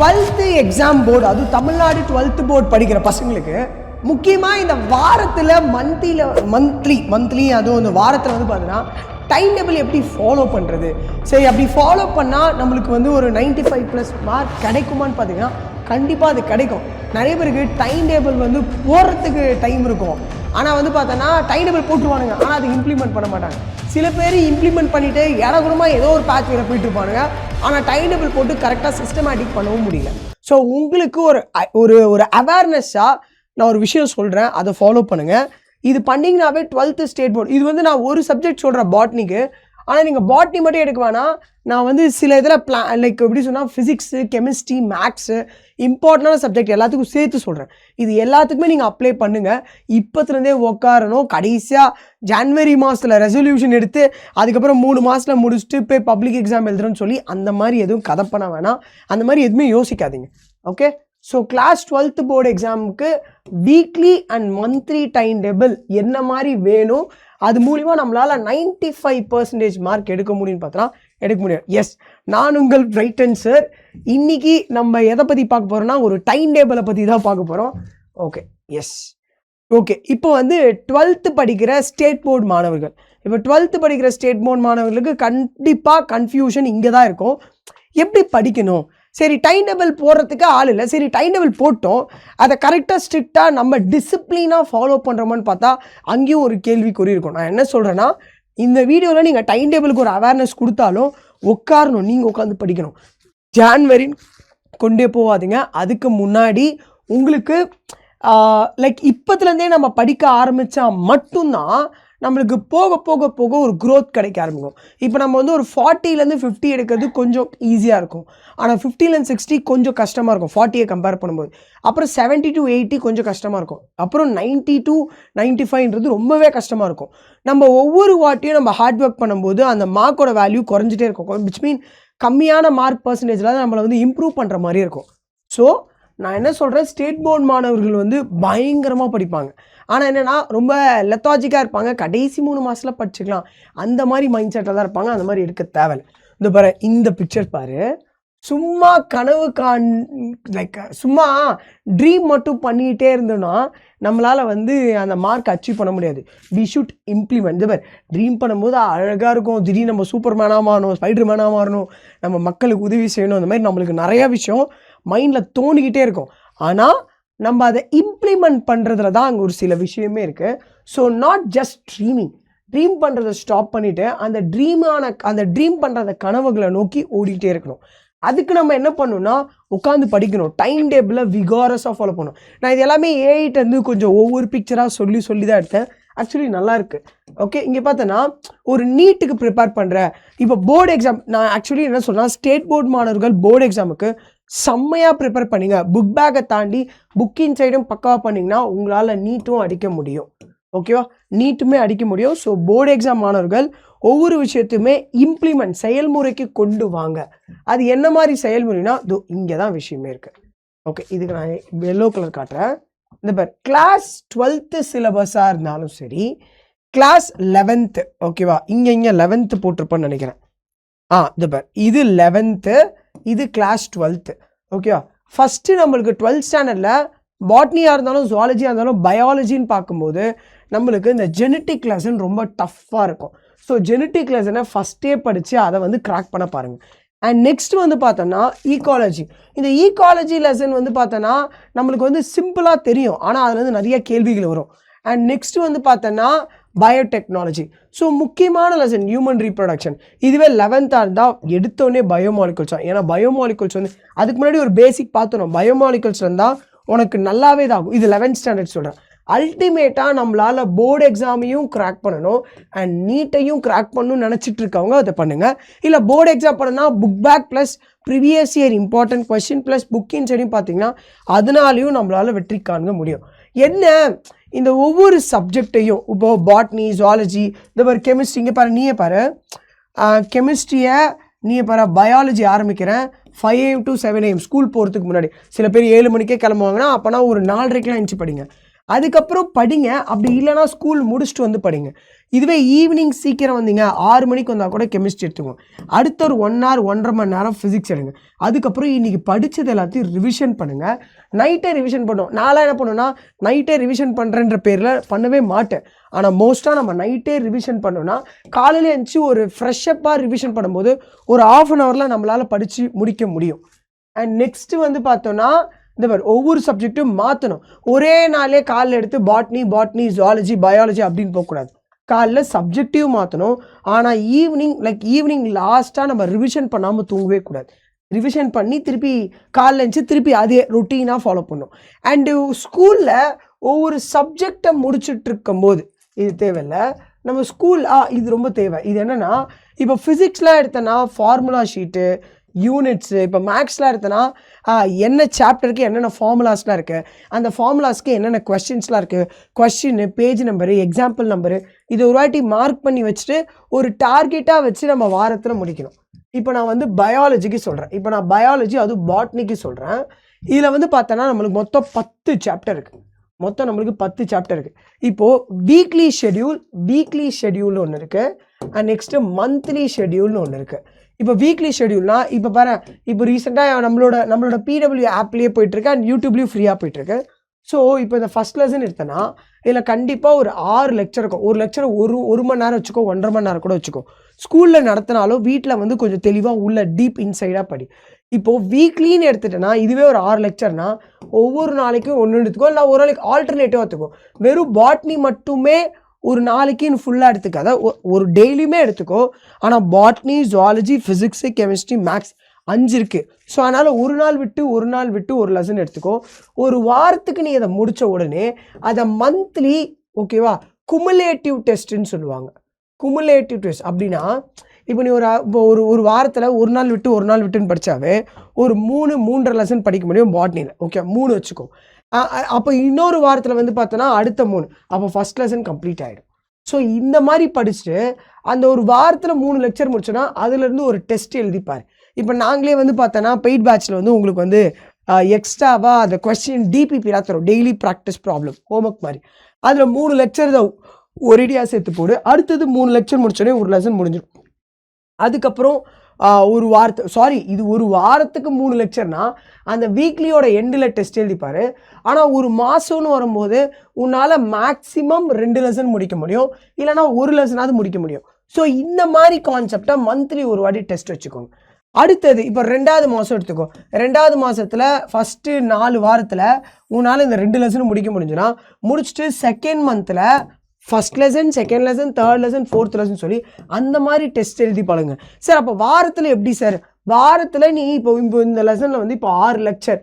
12th exam board, அது Tamil Nadu 12th board படிக்கிற பசங்களுக்கு முக்கியமாக இந்த வாரத்தில் மந்த்லி அதுவும் இந்த வாரத்தில் வந்து பார்த்தீங்கன்னா டைம் டேபிள் எப்படி ஃபாலோ பண்ணுறது, சரி அப்படி ஃபாலோ பண்ணால் நம்மளுக்கு வந்து ஒரு 95+ மார்க் கிடைக்குமான்னு பார்த்தீங்கன்னா கண்டிப்பாக அது கிடைக்கும். நிறைய பேருக்கு டைம் டேபிள் வந்து போடுறதுக்கு டைம் இருக்கும், ஆனால் வந்து பார்த்தோன்னா டைம் டேபிள் போட்டுருவானுங்க, ஆனால் அது இம்ப்ளிமெண்ட் பண்ண மாட்டாங்க. சில பேர் இம்ப்ளிமெண்ட் பண்ணிவிட்டு இடகுறமாக ஏதோ ஒரு பேட்ச் வேறு போயிட்டு இருப்பானுங்க, ஆனால் டைம் டேபிள் போட்டு கரெக்டாக சிஸ்டமேட்டிக் பண்ணவும் முடியல. ஸோ உங்களுக்கு ஒரு அவேர்னஸ்ஸாக நான் ஒரு விஷயம் சொல்கிறேன், அதை ஃபாலோ பண்ணுங்கள். இது பண்ணிங்கனாவே 12th ஸ்டேட் போர்டு, இது வந்து நான் ஒரு சப்ஜெக்ட் சொல்கிறேன் பாட்னிக்கு, ஆனால் நீங்கள் பாட்னி மட்டும் எடுக்க வேணாம். நான் வந்து சில இதில் லைக் எப்படி சொன்னால் ஃபிசிக்ஸு, கெமிஸ்ட்ரி, மேக்ஸு, இம்பார்ட்டண்டான சப்ஜெக்ட் எல்லாத்துக்கும் சேர்த்து சொல்கிறேன். இது எல்லாத்துக்குமே நீங்கள் அப்ளை பண்ணுங்கள். இப்போத்துலேருந்தே உட்காரணும். கடைசியாக ஜனவரி மாதத்தில் ரெசல்யூஷன் எடுத்து அதுக்கப்புறம் 3 மாதத்தில் முடிச்சுட்டு போய் பப்ளிக் எக்ஸாம் எழுதுறேன்னு சொல்லி அந்த மாதிரி எதுவும் கதை பண்ண வேணாம். அந்த மாதிரி எதுவுமே யோசிக்காதீங்க. Okay, so class 12th board எக்ஸாமுக்கு weekly and monthly time table என்ன மாதிரி வேணும், அது மூலிமா நம்மளால் 95% மார்க் எடுக்க முடியும்னு பார்த்தோன்னா எடுக்க முடியும். எஸ், நான் உங்கள் பிரைட்டன் சார். இன்றைக்கி நம்ம எதை பற்றி பார்க்க போகிறோன்னா ஒரு டைம் டேபிளை பற்றி தான் பார்க்க போகிறோம். Okay, yes, okay. இப்போ வந்து 12th படிக்கிற ஸ்டேட் போர்டு மாணவர்கள், இப்போ 12th படிக்கிற ஸ்டேட் போர்டு மாணவர்களுக்கு கண்டிப்பாக கன்ஃபியூஷன் இங்கே தான் இருக்கும். எப்படி படிக்கணும், சரி டைம் டேபிள் போடுறதுக்கு ஆள் இல்லை, சரி டைம் டேபிள் போட்டோம், அதை கரெக்டாக ஸ்ட்ரிக்டாக நம்ம டிசிப்ளினாக ஃபாலோ பண்ணுறோமான்னு பார்த்தா அங்கேயும் ஒரு கேள்விக்குறி இருக்கும். நான் என்ன சொல்கிறேன்னா, இந்த வீடியோவில் நீங்கள் டைம் டேபிளுக்கு ஒரு அவேர்னஸ் கொடுத்தாலும் உட்காரணும், நீங்கள் உட்காந்து படிக்கணும். ஜான்வரின்னு கொண்டே போகாதீங்க. அதுக்கு முன்னாடி உங்களுக்கு லைக் இப்போத்துலேருந்தே நம்ம படிக்க ஆரம்பித்தா மட்டும்தான் நம்மளுக்கு போக போக போக ஒரு க்ரோத் கிடைக்க ஆரம்பிக்கும். இப்போ நம்ம வந்து ஒரு 40லேருந்து 50 எடுக்கிறது கொஞ்சம் ஈஸியாக இருக்கும், ஆனால் 50லேருந்து 60 கொஞ்சம் கஷ்டமாக இருக்கும் 40யை கம்பேர் பண்ணும்போது. அப்புறம் 70 to 80 கொஞ்சம் கஷ்டமாக இருக்கும். அப்புறம் 90 to 95ன்றது ரொம்பவே கஷ்டமாக இருக்கும். நம்ம ஒவ்வொரு வாட்டியும் நம்ம ஹார்ட் ஒர்க் பண்ணும்போது அந்த மார்க்கோட வேல்யூ குறைஞ்சிட்டே இருக்கும். விச் மீன் கம்மியான மார்க் பர்சன்டேஜில் தான் நம்மளை வந்து இம்ப்ரூவ் பண்ணுற மாதிரி இருக்கும். ஸோ நான் என்ன சொல்கிறேன், ஸ்டேட் போர்டு மாணவர்கள் வந்து பயங்கரமாக படிப்பாங்க, ஆனால் என்னென்னா ரொம்ப லெத்தாஜிக்காக இருப்பாங்க. கடைசி 3 மாதத்தில் படிச்சுக்கலாம் அந்த மாதிரி மைண்ட் செட்டில் தான் இருப்பாங்க. அந்த மாதிரி எடுக்க தேவையில்லை. இந்த பாரு, இந்த பிக்சர் பாரு, சும்மா கனவு லைக் சும்மா ட்ரீம் மட்டும் பண்ணிகிட்டே இருந்தோன்னா நம்மளால் வந்து அந்த மார்க் அச்சீவ் பண்ண முடியாது. We should implement. இந்த பாரு, ட்ரீம் பண்ணும்போது அழகாக இருக்கும், திடீர்னு நம்ம சூப்பர் மேனாக மாறணும், ஸ்பைடர் மேனாக மாறணும், நம்ம மக்களுக்கு உதவி செய்யணும், அந்த மாதிரி நம்மளுக்கு நிறையா விஷயம் மைண்டில் தோணிக்கிட்டே இருக்கும். ஆனால் நம்ம அதை இம்ப்ளிமெண்ட் பண்ணுறதுல தான் அங்கே ஒரு சில விஷயமே இருக்குது. ஸோ நாட் ஜஸ்ட் ட்ரீம் பண்ணுறதை ஸ்டாப் பண்ணிவிட்டு அந்த ட்ரீம் பண்ணுறத கனவுகளை நோக்கி ஓடிக்கிட்டே இருக்கணும். அதுக்கு நம்ம என்ன பண்ணணும்னா உட்காந்து படிக்கணும். டைம் டேபிளை விகாரஸாக ஃபாலோ பண்ணணும். நான் இது எல்லாமே ஏஐட்டேருந்து கொஞ்சம் ஒவ்வொரு பிக்சராக சொல்லி தான் எடுத்தேன். ஆக்சுவலி நல்லா இருக்குது. ஓகே, இங்கே பார்த்தோன்னா ஒரு நீட்டுக்கு ப்ரிப்பேர் பண்ணுறேன். இப்போ போர்டு எக்ஸாம் நான் ஆக்சுவலி என்ன சொல்கிறேன், ஸ்டேட் போர்டு மாணவர்கள் போர்டு எக்ஸாமுக்கு செம்மையாக ப்ரிப்பேர் பண்ணிங்க. புக் பேக்கை தாண்டி புக்கின் சைடும் பக்காவாக பண்ணிங்கன்னா உங்களால் நீட்டும் அடிக்க முடியும். ஓகேவா, நீட்டுமே அடிக்க முடியும். ஸோ போர்டு எக்ஸாம் மாணவர்கள் ஒவ்வொரு விஷயத்தையுமே செயல்முறைக்கு கொண்டு வாங்க. அது என்ன மாதிரி செயல்முறைனா இங்கே தான் விஷயமே இருக்குது. ஓகே, இதுக்கு நான் எல்லோ கலர் காட்டுறேன். இந்த பேர் கிளாஸ் 12th சிலபஸாக இருந்தாலும் சரி, கிளாஸ் 11th, ஓகேவா, இங்கே 11th போட்டிருப்பேன்னு நினைக்கிறேன். இந்த பேர் இது 11th, இது கிளாஸ் 12th. ஓகேவா, ஃபஸ்ட்டு நம்மளுக்கு 12th ஸ்டாண்டர்டில் பாட்னியாக இருந்தாலும் ஜுவாலஜியாக இருந்தாலும் பயாலஜின்னு பார்க்கும்போது நம்மளுக்கு இந்த ஜெனட்டிக் லெசன் ரொம்ப டஃப்பாக இருக்கும். ஸோ ஜெனட்டிக் லெசனை ஃபஸ்ட்டே படித்து அதை வந்து கிராக் பண்ண பாருங்கள். அண்ட் நெக்ஸ்ட் வந்து பார்த்தோன்னா ஈகாலஜி. இந்த ஈகாலஜி லெசன் வந்து பார்த்தோன்னா நம்மளுக்கு வந்து சிம்பிளாக தெரியும், ஆனால் அதில் வந்து நிறைய கேள்விகள் வரும். அண்ட் நெக்ஸ்ட் வந்து பார்த்தோன்னா பயோடெக்னாலஜி. ஸோ முக்கியமான லெசன் ஹியூமன் ரீப்ரொடக்ஷன். இதுவே 11th இருந்தால் எடுத்தோடனே பயோமாலிகுல்ஸ் தான். ஏன்னா பயோமாலிகுல்ஸ் வந்து அதுக்கு முன்னாடி ஒரு பேசிக் பார்த்துடும். பயோமாலிகுல்ஸ் இருந்தால் உனக்கு நல்லாவே இதாகும். இது 11th ஸ்டாண்டர்ட் சொல்கிறேன். அல்டிமேட்டாக நம்மளால் போர்டு எக்ஸாமையும் கிராக் பண்ணணும் அண்ட் நீட்டையும் கிராக் பண்ணணும்னு நினச்சிட்டு இருக்கவங்க அதை பண்ணுங்கள். இல்லை போர்டு எக்ஸாம் பண்ணணும்னா book back plus previous year important question plus புக்கின் சைடும் பார்த்தீங்கன்னா அதனாலையும் நம்மளால் வெற்றி காண முடியும். என்ன இந்த ஒவ்வொரு சப்ஜெக்டையும் இப்போ பாட்னி, ஜுவாலஜி, இந்த மாதிரி கெமிஸ்ட்ரி, இங்கே பாரு, நீயே பாரு, கெமிஸ்ட்ரியை நீயே பாரு, பயாலஜி ஆரம்பிக்கிறேன் 5 AM to 7 AM ஸ்கூல் போகிறதுக்கு முன்னாடி. சில பேர் 7 மணிக்கே கிளம்புவாங்கன்னா அப்போனா ஒரு 4:30க்கெலாம் எழுந்துச்சி படிங்க. அதுக்கப்புறம் படிங்க. அப்படி இல்லைனா ஸ்கூல் முடிச்சுட்டு வந்து படிங்க. இதுவே ஈவினிங் சீக்கிரம் வந்தீங்க 6 மணிக்கு வந்தால் கூட கெமிஸ்ட்ரி எடுத்துக்கோங்க. அடுத்த ஒரு 1 hour 1.5 மணி நேரம் ஃபிசிக்ஸ் எடுங்க. அதுக்கப்புறம் இன்றைக்கி படித்தது எல்லாத்தையும் ரிவிஷன் பண்ணுங்கள். நைட்டே ரிவிஷன் பண்ணுவோம். நான்லாம் என்ன பண்ணுவேன்னா நைட்டே ரிவிஷன் பண்ணுறேன்ற பேரில் பண்ணவே மாட்டேன். ஆனால் மோஸ்ட்டாக நம்ம நைட்டே ரிவிஷன் பண்ணோன்னா காலையில் எழுந்துச்சி ஒரு ஃப்ரெஷ்ஷப்பாக ரிவிஷன் பண்ணும்போது ஒரு 1/2 hour நம்மளால் படித்து முடிக்க முடியும். அண்ட் நெக்ஸ்ட்டு வந்து பார்த்தோன்னா இந்த மாதிரி ஒவ்வொரு சப்ஜெக்ட்டும் மாற்றணும். ஒரே நாளே காலையில் எடுத்து பாட்னி ஜுவாலஜி பயாலஜி அப்படின்னு போகக்கூடாது. காலைல சப்ஜெக்டிவ் மாற்றணும். ஆனால் ஈவினிங் லாஸ்ட்டாக நம்ம ரிவிஷன் பண்ணாமல் தூங்கவே கூடாது. ரிவிஷன் பண்ணி திருப்பி காலைல எழுந்துச்சி திருப்பி அதே ரொட்டீனாக ஃபாலோ பண்ணணும். அண்டு ஸ்கூலில் ஒவ்வொரு சப்ஜெக்டை முடிச்சுட்டு இருக்கும்போது இது தேவையில்லை. நம்ம ஸ்கூல் இது ரொம்ப தேவை. இது என்னென்னா இப்போ ஃபிசிக்ஸ்லாம் எடுத்தோன்னா ஃபார்முலா ஷீட்டு யூனிட்ஸு, இப்போ மேக்ஸ்லாம் எடுத்தோன்னா என்ன சாப்டருக்கு என்னென்ன ஃபார்முலாஸ்லாம் இருக்குது, அந்த ஃபார்முலாஸ்க்கு என்னென்ன கொஸ்டின்ஸ்லாம் இருக்குது, கொஸ்டின்னு பேஜ் நம்பரு எக்ஸாம்பிள் நம்பரு இதை ஒரு வாட்டி மார்க் பண்ணி வச்சுட்டு ஒரு டார்கெட்டாக வச்சு நம்ம வாரத்தில் முடிக்கணும். இப்போ நான் வந்து பயாலஜிக்கு சொல்கிறேன். இப்போ நான் பயாலஜி அதுவும் பாட்னிக்கு சொல்கிறேன். இதில் வந்து பார்த்தோன்னா நம்மளுக்கு மொத்தம் 10 சாப்டர் இருக்குது. நம்மளுக்கு 10 சாப்டர் இருக்குது. இப்போது வீக்லி ஷெடியூல்னு ஒன்று இருக்குது. அண்ட் நெக்ஸ்ட்டு மந்த்லி ஷெடியூல்னு ஒன்று இருக்குது. இப்போ வீக்லி ஷெடியூல்னா இப்போ பாரு, இப்போ ரீசெண்டாக நம்மளோட பிடபிள்யூ ஆப்லேயே போயிட்டுருக்கு அண்ட் யூடியூப்லேயும் ஃப்ரீயாக போயிட்டுருக்கு. ஸோ இப்போ இந்த ஃபஸ்ட் லெசன் எடுத்தேன்னா இதில் கண்டிப்பாக ஒரு 6 லெக்சர் இருக்கும். ஒரு லெக்சர் ஒரு மணி நேரம் வச்சுக்கோ, 1.5 மணி நேரம் கூட வச்சுக்கோ. ஸ்கூலில் நடத்தினாலும் வீட்டில் வந்து கொஞ்சம் தெளிவாக உள்ள டீப் இன்சைடாக படி. இப்போது வீக்லின்னு எடுத்துட்டேன்னா இதுவே ஒரு 6 லெக்சர்னா ஒவ்வொரு நாளைக்கும் ஒன்று எடுத்துக்கோ, இல்லை ஒரு நாளைக்கு ஆல்டர்னேட்டிவாக எடுத்துக்கோ. வெறும் பாட்னி மட்டுமே ஒரு நாளைக்கு ஃபுல்லாக எடுத்துக்காத, ஒரு டெய்லியுமே எடுத்துக்கோ. ஆனால் botany zoology physics chemistry maths 5 இருக்குது. ஸோ அதனால் ஒரு நாள் விட்டு ஒரு லெசன் எடுத்துக்கோ. ஒரு வாரத்துக்கு நீ அதை முடித்த உடனே அதை மந்த்லி ஓகேவா குமுலேட்டிவ் டெஸ்ட்டுன்னு சொல்லுவாங்க. குமுலேட்டிவ் டெஸ்ட் அப்படின்னா இப்போ நீ ஒரு வாரத்தில் ஒரு நாள் விட்டுன்னு படித்தாவே ஒரு 3.5 லெசன் படிக்க முடியும் பாட்னியில். ஓகே 3 வச்சுக்கோ. அப்போ இன்னொரு வாரத்தில் வந்து பார்த்தோன்னா அடுத்த 3, அப்போ ஃபஸ்ட் லெசன் கம்ப்ளீட் ஆகிடும். ஸோ இந்த மாதிரி படிச்சுட்டு அந்த ஒரு வாரத்தில் 3 லெக்சர் முடிச்சோன்னா அதுலேருந்து ஒரு டெஸ்ட் எழுதிப்பார். இப்போ நாங்களே வந்து பார்த்தோன்னா பெய்ட் பேட்சில் வந்து உங்களுக்கு வந்து எக்ஸ்ட்ராவாக அந்த கொஸ்டின் டிபிபிலாம் தரும், டெய்லி ப்ராக்டிஸ் ப்ராப்ளம் ஹோம்ஒர்க் மாதிரி. அதில் 3 லெக்சர் தான் ஒரேடியாக சேர்த்து போடு. அடுத்தது 3 லெக்சர் முடிச்சோடனே ஒரு லெசன் முடிஞ்சிடும். அதுக்கப்புறம் இது ஒரு வாரத்துக்கு 3 லெக்சர்னா அந்த வீக்லியோட எண்டில் டெஸ்ட் எழுதிப்பார். ஆனால் ஒரு மாதம்னு வரும்போது உன்னால் மேக்ஸிமம் 2 லெசன் முடிக்க முடியும், இல்லைனா ஒரு லெசனாவது முடிக்க முடியும். ஸோ இந்த மாதிரி கான்செப்டை மந்த்லி ஒரு வாட்டி டெஸ்ட் வச்சுக்கோங்க. அடுத்தது இப்போ 2வது மாதம் எடுத்துக்கோ. 2வது மாதத்தில் ஃபஸ்ட்டு 4 வாரத்தில் உன்னால் இந்த 2 லெசனும் முடிக்க முடிஞ்சுன்னா முடிச்சுட்டு செகண்ட் மந்தில் first lesson, second lesson, third lesson, fourth lesson சொல்லி அந்த மாதிரி டெஸ்ட் எழுதி பழங்க. சார் அப்போ வாரத்தில் எப்படி சார்? வாரத்தில் நீ இப்போ இந்த லெசனில் வந்து இப்போ 6 லெக்சர்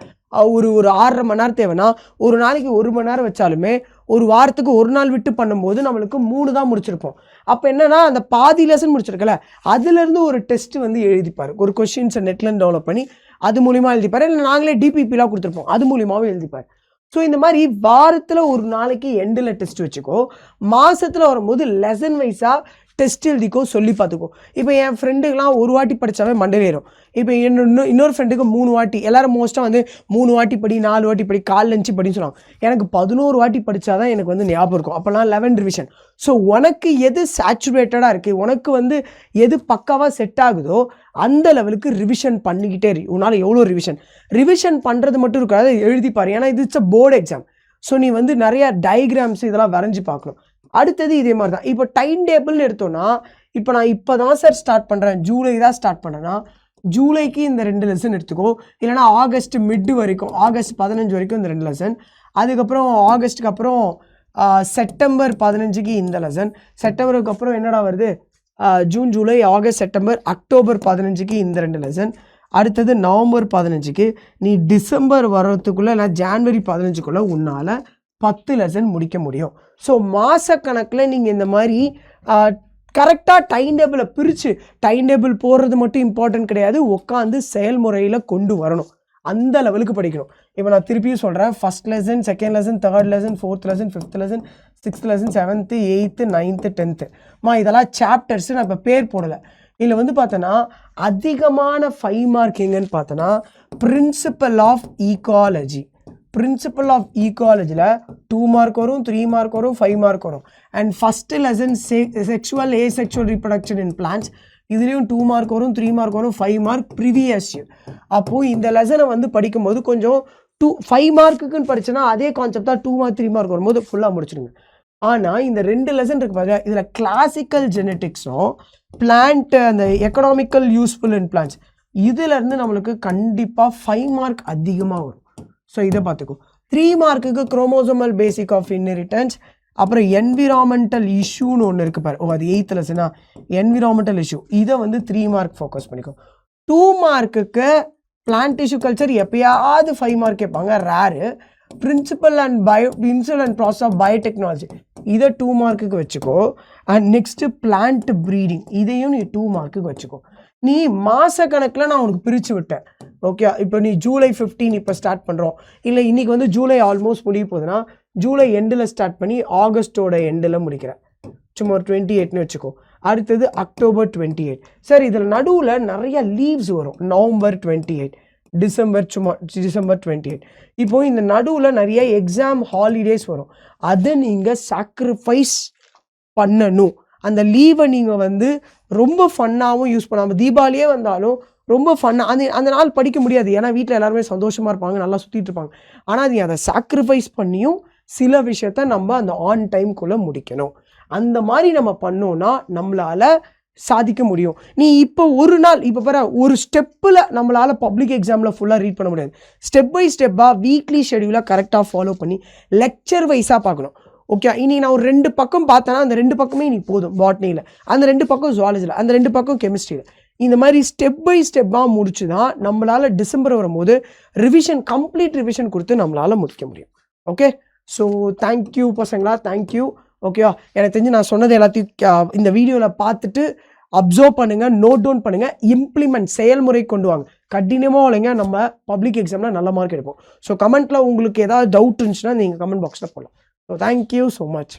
ஒரு 6.5 மணி நேரம் தேவைன்னா ஒரு நாளைக்கு 1 மணி நேரம் வச்சாலுமே ஒரு வாரத்துக்கு ஒரு நாள் விட்டு பண்ணும்போது நம்மளுக்கு 3 தான் முடிச்சிருப்போம். அப்போ என்னன்னா அந்த பாதி லெசன் முடிச்சிருக்கல அதுலேருந்து ஒரு டெஸ்ட் வந்து எழுதிப்பார். ஒரு கொஷின்ஸை நெட்லேருந்து டெவலப் பண்ணி அது மூலிமா எழுதிப்பார். இல்லை நாங்களே டிபிபிலாம் கொடுத்துருப்போம், அது மூலியமாகவும் எழுதிப்பார். ஸோ இந்த மாதிரி வாரத்தில் ஒரு நாளைக்கு எண்டில் டெஸ்ட் வச்சுக்கோ. மாதத்தில் வரும்போது லெசன் வைஸாக டெஸ்ட் எழுதிக்கோ, சொல்லி பார்த்துக்கோ. இப்போ என் ஃப்ரெண்டுக்கெலாம் ஒரு வாட்டி படித்தாவே மண்டே ஏறும். இப்போ இன்னொரு ஃப்ரெண்டுக்கு 3 வாட்டி, எல்லோரும் மோஸ்ட்டாக வந்து 3 வாட்டி படி, 4 வாட்டி படி, கால் லஞ்சு படின்னு சொல்லுவாங்க. எனக்கு 11 வாட்டி படித்தா தான் எனக்கு வந்து ஞாபகம் இருக்கும். அப்போலாம் 11 ரிவிஷன். ஸோ உனக்கு எது சேச்சுரேட்டடாக இருக்குது, உனக்கு வந்து எது பக்காவாக செட் ஆகுதோ அந்த லெவலுக்கு ரிவிஷன் பண்ணிக்கிட்டே இரு. உன்னால் எவ்வளோ ரிவிஷன் பண்ணுறது மட்டும் இருக்காது, எழுதிப்பார். ஏன்னா இது it's a board exam. So நீ வந்து நிறையா டயக்ராம்ஸ் இதெல்லாம் வரைஞ்சி பார்க்கணும். அடுத்தது இதே மாதிரி தான். இப்போ டைம் டேபிள்னு எடுத்தோன்னா இப்போ நான் இப்போ தான் சார் ஸ்டார்ட் பண்ணுறேன், ஜூலை தான் ஸ்டார்ட் பண்ணுறேன்னா ஜூலைக்கு இந்த 2 லெசன் எடுத்துக்கோ. இல்லைனா ஆகஸ்ட் மிட் வரைக்கும், ஆகஸ்ட் 15 வரைக்கும் இந்த 2 லெசன். அதுக்கப்புறம் ஆகஸ்ட்டுக்கு அப்புறம் செப்டம்பர் 15க்கு இந்த லெசன். செப்டம்பருக்கு அப்புறம் என்னடா வருது, June, July, August, September, October 15க்கு இந்த 2 லெசன். அடுத்தது நவம்பர் 15க்கு. நீ டிசம்பர் வர்றதுக்குள்ளே இல்லை ஜான்வரி 15க்குள்ளே உன்னால் 10 லெசன் முடிக்க முடியும். ஸோ மாதக்கணக்கில் நீங்கள் இந்த மாதிரி கரெக்டாக டைம் டேபிளை பிரித்து, டைம் டேபிள் போடுறது மட்டும் இம்பார்ட்டன்ட் கிடையாது, உட்காந்து செயல்முறையில் கொண்டு வரணும். அந்த லெவலுக்கு படிக்கணும். இப்போ நான் திருப்பியும் சொல்கிறேன், first lesson, second lesson, third lesson, fourth lesson, fifth lesson, sixth lesson, 7th, 8th, 9th, 10th இதெல்லாம் சாப்டர்ஸு நான் இப்போ பேர் போடலை. இதில் வந்து பார்த்தோன்னா அதிகமான 5 மார்க் எங்கன்னு பார்த்தோன்னா principle of ecology. Principle of ஈக்காலஜியில் 2 மார்க் வரும், 3 மார்க் வரும், 5 மார்க் வரும். And first lesson sexual asexual reproduction in plants, இதுலேயும் 2 மார்க் வரும், 3 மார்க் வரும், 5 மார்க் ப்ரீவியஸ் இயர். அப்போது இந்த லெசனை வந்து படிக்கும்போது கொஞ்சம் 5 மார்க்குக்குன்னு படிச்சேன்னா அதே கான்செப்ட் தான் 2 மார்க் 3 மார்க் வரும்போது ஃபுல்லாக முடிச்சிடுங்க. ஆனால் இந்த 2 லெசன் இருக்கு பாருங்க, இதில் கிளாசிக்கல் ஜெனட்டிக்ஸும் பிளான்ட் அந்த எக்கனாமிக்கல் யூஸ்ஃபுல் இன் பிளான்ஸ், இதுலேருந்து நம்மளுக்கு கண்டிப்பாக 5 மார்க் அதிகமாக வரும். ஸோ இதை பார்த்துக்கோ. 3 மார்க்குக்கு குரோமோசோமல் பேசிக் ஆஃப் இன்ஹெரிட்டன்ஸ், அப்புறம் என்விரான்மெண்டல் இஷ்யூன்னு ஒன்று இருக்குது பாரு. அது 8th லெசனா என்விரான்மெண்டல் இஷ்யூ, இதை வந்து 3 மார்க் ஃபோக்கஸ் பண்ணிக்கோ. 2 மார்க்குக்கு பிளான்ட் டிஷ்யூ கல்ச்சர் எப்பயாவது 5 மார்க் கேட்பாங்க, rare. Principle and process of biotechnology, இதை 2 மார்க்குக்கு வச்சுக்கோ. அண்ட் நெக்ஸ்ட்டு பிளான்ட் ப்ரீடிங், இதையும் நீ 2 மார்க்குக்கு வச்சுக்கோ. நீ மாத கணக்கில் நான் உனக்கு பிரித்து விட்டேன். ஓகே, இப்போ நீ ஜூலை 15 இப்போ ஸ்டார்ட் பண்ணுறோம், இல்லை இன்றைக்கி வந்து ஜூலை ஆல்மோஸ்ட் முடிய போகுதுன்னா ஜூலை எண்டில் ஸ்டார்ட் பண்ணி ஆகஸ்ட்டோட எண்டில் முடிக்கிறேன். சும்மா ஒரு 28ன்னு வச்சுக்கோ. அடுத்தது அக்டோபர் 28. சரி, இதில் நடுவில் நிறைய லீவ்ஸ் வரும். November 28, December 28. இப்போ இந்த நடுவில் நிறைய எக்ஸாம் ஹாலிடேஸ் வரும். அதை நீங்கள் சாக்ரிஃபைஸ் பண்ணணும். அந்த லீவை நீங்கள் வந்து ரொம்ப ஃபன்னாகவும் யூஸ் பண்ணாமல், தீபாவளியே வந்தாலும் ரொம்ப ஃபன்னாக அந்த நாள் படிக்க முடியாது. ஏன்னா வீட்டில் எல்லாருமே சந்தோஷமாக இருப்பாங்க, நல்லா சுற்றிட்டு இருப்பாங்க. ஆனால் நீ அதை சாக்ரிஃபைஸ் பண்ணியும் சில விஷயத்த நம்ம அந்த ஆன் டைம்குள்ளே முடிக்கணும். அந்த மாதிரி நம்ம பண்ணோன்னா நம்மளால் சாதிக்க முடியும். நீ இப்போ ஒரு நாள் இப்போ பாரு, ஒரு ஸ்டெப்பில் நம்மளால் பப்ளிக் எக்ஸாமில் ஃபுல்லாக ரீட் பண்ண முடியாது. ஸ்டெப் பை ஸ்டெப்பாக வீக்லி ஷெடியூலாக கரெக்டாக ஃபாலோ பண்ணி லெக்சர் வைஸாக பார்க்கணும். ஓகே, இனி நான் ஒரு 2 பக்கம் பார்த்தேன்னா அந்த 2 பக்கமே நீ போதும். பாட்னியில் அந்த 2 பக்கம் ஜுவாலஜியில் அந்த 2 பக்கம் கெமிஸ்ட்ரியில், இந்த மாதிரி ஸ்டெப் பை ஸ்டெப்பாக முடிச்சு தான் நம்மளால் டிசம்பர் வரும்போது கம்ப்ளீட் ரிவிஷன் கொடுத்து நம்மளால் முடிக்க முடியும். ஓகே, ஸோ தேங்க்யூ பசங்களா, தேங்க்யூ. ஓகேவா, எனக்கு தெரிஞ்சு நான் சொன்னது எல்லாத்தையும் இந்த வீடியோவில் பார்த்துட்டு அப்சர்வ் பண்ணுங்கள், நோட் டவுன் பண்ணுங்கள், இம்ப்ளிமெண்ட் செயல்முறை கொண்டு வாங்க. கடினமாக இல்லைங்க, நம்ம பப்ளிக் எக்ஸாமில் நல்ல மார்க் எடுப்போம். ஸோ கமெண்ட்டில் உங்களுக்கு ஏதாவது டவுட் இருந்துச்சுன்னா நீங்கள் கமெண்ட் பாக்ஸில் போடலாம். So thank you so much.